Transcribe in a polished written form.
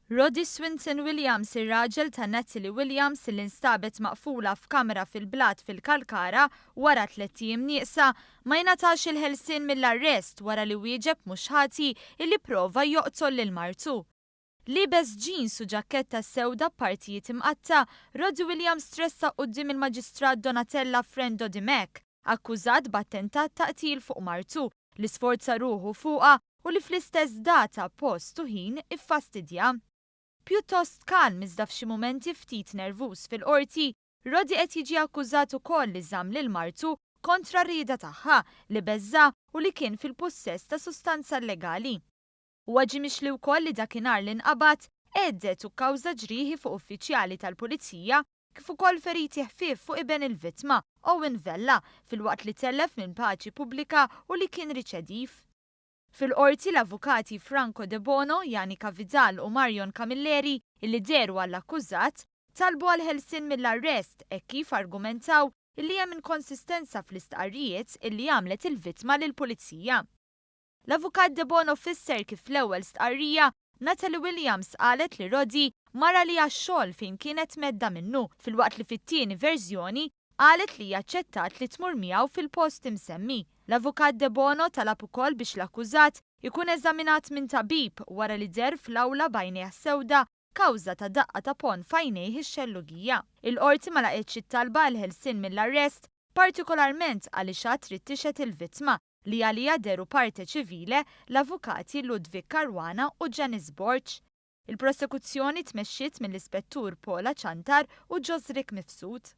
Roddy Swinton Williams, ir-raġel ta' Qtil Williams li nstabet maqfula f'kamra fil-blat fil-Kalkara wara 3 ijiem nieqsa, ma jingħatax il-ħelsien mill-arrest wara li wieġeb mhux ħati illi prova joqtol lil martu. Libes ġins u ġakketta sewda b'partijiet imqatta, Roddy Williams tressa quddiem il-Maġistrat Donatella Frendo di Mek, akkużat b'attentat ta' qtil fuq martu li sforza ruħu fuqha u li fl-istess data, post u ħin iffastidja. Pjuttost kalm iżda f'xi mumenti ftit nervuż fil-qorti, Roddy qed jiġi akkużat ukoll li żamm lil martu kontra rieda tagħha li beżża u li kien fil-possess ta' sustanza illegali. Huwa ġie mixli wkoll li dakinhar li nqabad għeddet u kkawża ġrieħi fuq uffiċjali tal-pulizija kif ukoll feriti ħfief fuq iben il-vittma Owen Vella filwaqt li tellef minn paċi pubblika u li kien riċediv. Fil-qorti l-avukati Franco De Bono, Janika Vidal u Marion Camilleri illi deru għall-akkużat talbu għal-ħelsien mill-arrest e kif argumentaw illi hemm inkonsistenza fl-istqarrijiet illi għamlet il-vittma lill-pulizija. L-avukat De Bono fisser kif fl-ewwel stqarrija Qtil Williams qalet li Roddy mara li għax-xogħol fejn kienet medda minnu, filwaqt li fit-tieni verżjoni qalet li aċċettat li tmur miegħu fil-post imsemmi. L-avukat De Bono talab ukoll biex l-akkużat ikun eżaminat minn tabib wara li der fl-awla bajnejh sewda kawża ta' daqqa ta' pon f'għajnejh ix-xellugija. Il-qorti ma laqgħetx it-talba l-ħelsien mill-arrest partikolarment għaliex għad trid tixhet il-vittma li għaliha deru parte ċivile l-avukati Ludwig Caruana u Janice Borch. Il-prosekuzzjoni tmexxiet mill-ispettur Paula Ċantar u Ġosrik Mifsud.